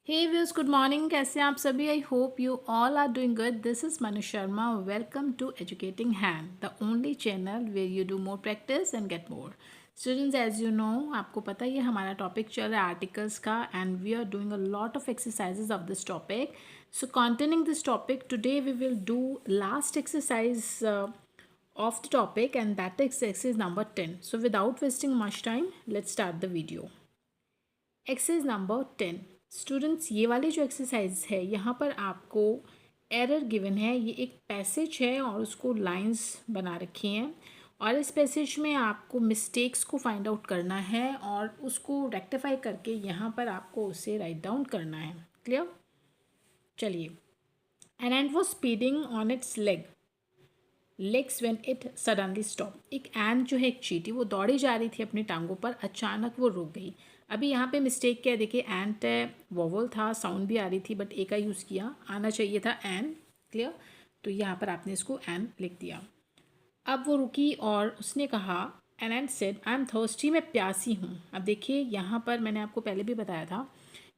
हे viewers, good morning. कैसे हैं आप सभी? I hope you all are doing good. This is Manu Sharma. Welcome to educating hand, the only channel where you do more practice and get more students. As you know, आपको पता ही है हमारा topic चल रहा है आर्टिकल्स का, and we are doing a lot of exercises of this topic. So continuing this topic, today we will do last exercise of the topic, and that exercise number 10. So without wasting much time, let's start the video. Exercise number 10 students, ये वाली जो exercise है यहाँ पर आपको error given है. ये एक पैसेज है और उसको लाइंस बना रखी हैं, और इस पैसेज में आपको मिस्टेक्स को फाइंड आउट करना है और उसको रेक्टिफाई करके यहाँ पर आपको उसे राइट डाउन करना है. क्लियर? चलिए. An ant was speeding on it's legs when it suddenly stop. एक एंट जो है, एक चींटी, वो दौड़ी जा रही थी अपनी टांगों पर, अचानक वो रुक गई. अभी यहाँ पे मिस्टेक क्या है? देखिए, एंट वोवल था, साउंड भी आ रही थी, बट ए का यूज़ किया. आना चाहिए था एन. क्लियर? तो यहाँ पर आपने इसको एन लिख दिया. अब वो रुकी और उसने कहा, an ant said, I am thirsty, मैं प्यासी हूँ. अब देखिए, यहाँ पर मैंने आपको पहले भी बताया था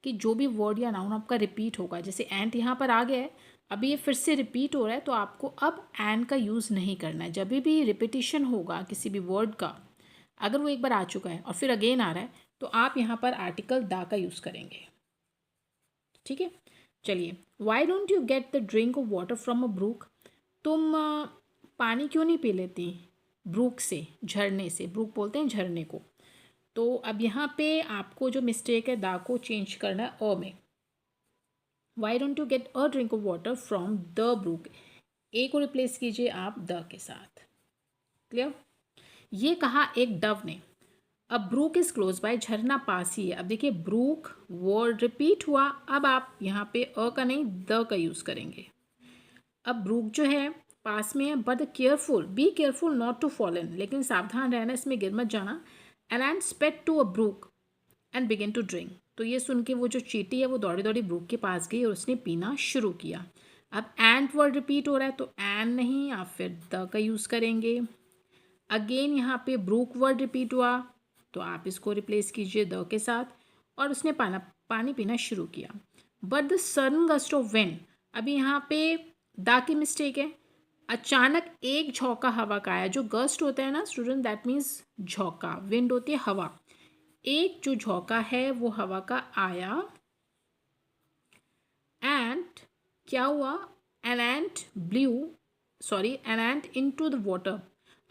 कि जो भी वर्ड या नाउन आपका रिपीट होगा, जैसे एंट यहाँ पर आ गया है, अभी ये फिर से रिपीट हो रहा है, तो आपको अब एन का यूज़ नहीं करना है. जब भी रिपीटिशन होगा किसी भी वर्ड का, अगर वो एक बार आ चुका है और फिर अगेन आ रहा है, तो आप यहाँ पर आर्टिकल दा का यूज़ करेंगे. ठीक है? चलिए. Why don't you get the drink of water from a brook. तुम पानी क्यों नहीं पी लेती ब्रूक से, झरने से. ब्रूक बोलते हैं झरने को. तो अब यहाँ पे आपको जो मिस्टेक है, दा को चेंज करना है अ में. Why don't you get a drink of water from the brook. A को रिप्लेस कीजिए आप द के साथ. क्लियर? ये कहा एक डव ने. अब ब्रूक इज क्लोज बाय, झरना पास ही है. अब देखिए, ब्रूक वर्ड रिपीट हुआ. अब आप यहाँ पे अ का नहीं, द का यूज़ करेंगे. अब ब्रूक जो है पास में है, but careful, be careful not to fall in, लेकिन सावधान रहना, इसमें गिर मत जाना. An ant sped to a brook and begin to drink. तो ये सुन के वो जो चींटी है, वो दौड़ी दौड़ी ब्रूक के पास गई और उसने पीना शुरू किया. अब एंड वर्ड रिपीट हो रहा है, तो एन नहीं, आप फिर द का यूज़ करेंगे. अगेन यहाँ पे ब्रूक वर्ड रिपीट हुआ, तो आप इसको रिप्लेस कीजिए द के साथ, और उसने पानी पीना शुरू किया. But the sudden gust of wind. अभी यहाँ पे दा की मिस्टेक है. अचानक एक झोंका हवा का आया. जो गस्ट होता है ना स्टूडेंट, दैट मीन्स झोंका. विंड होती है हवा. एक जो झोंका है वो हवा का आया, एंड क्या हुआ? An ant an ant into the water.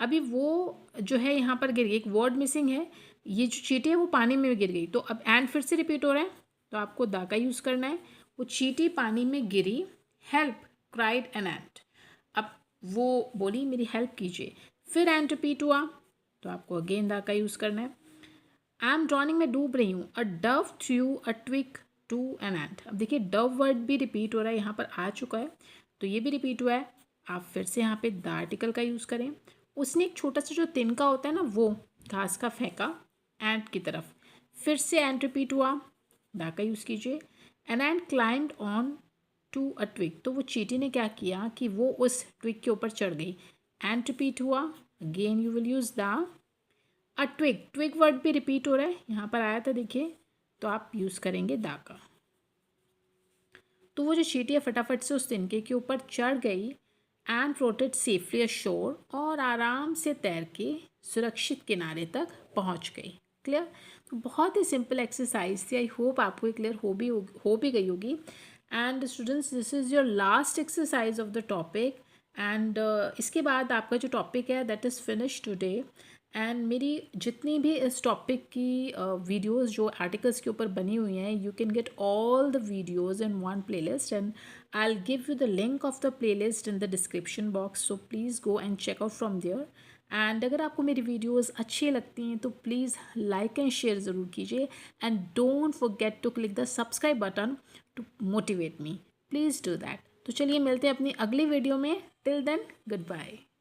अभी वो जो है यहाँ पर गिर गई. एक वर्ड मिसिंग है. ये जो चींटी है वो पानी में गिर गई. तो अब एंड फिर से रिपीट हो रहा है, तो आपको दा का यूज़ करना है. वो चींटी पानी में गिरी. Help cried an ant. अब वो बोली, मेरी हेल्प कीजिए. फिर एंड रिपीट हुआ, तो आपको अगेन दा का यूज़ करना है. आई एम ड्रॉनिंग, में डूब रही हूँ. A dove threw a twig to an ant. अब देखिए, डव वर्ड भी रिपीट हो रहा है, यहाँ पर आ चुका है, तो ये भी रिपीट हुआ है. आप फिर से यहाँ पे द आर्टिकल का यूज़ करें. उसने एक छोटा सा जो तिनका होता है ना, वो घास का फेंका एंट की तरफ. फिर से एंट रिपीट हुआ, द का यूज़ कीजिए. An ant climbed on to a twig. तो वो चींटी ने क्या किया कि वो उस ट्विग के ऊपर चढ़ गई. एंट रिपीट हुआ, again you will use the. A twig, twig word भी रिपीट हो रहा है, यहाँ पर आया था देखिए, तो आप यूज़ करेंगे दा का. तो वो जो चींटी है फटाफट से उस तिनके के ऊपर चढ़ गई, एंड फ्लोटेड सेफली अशोर, और आराम से तैर के सुरक्षित किनारे तक पहुँच गई. क्लियर? तो बहुत ही सिंपल एक्सरसाइज थी. आई होप आपको ये क्लियर हो भी गई होगी. And students, this is your last exercise of the topic. And इसके बाद आपका जो टॉपिक है that is finish today. And मेरी जितनी भी इस टॉपिक की वीडियोस जो आर्टिकल्स के ऊपर बनी हुई हैं, you can get all the videos in one playlist, and I will give you the link of the playlist in the description box. So please go and check out from there. And अगर आपको मेरी videos अच्छी लगती हैं तो please like and share ज़रूर कीजिए. And don't forget to click the subscribe button to motivate me. Please do that. तो चलिए, मिलते हैं अपनी अगली वीडियो में. Till then, good bye.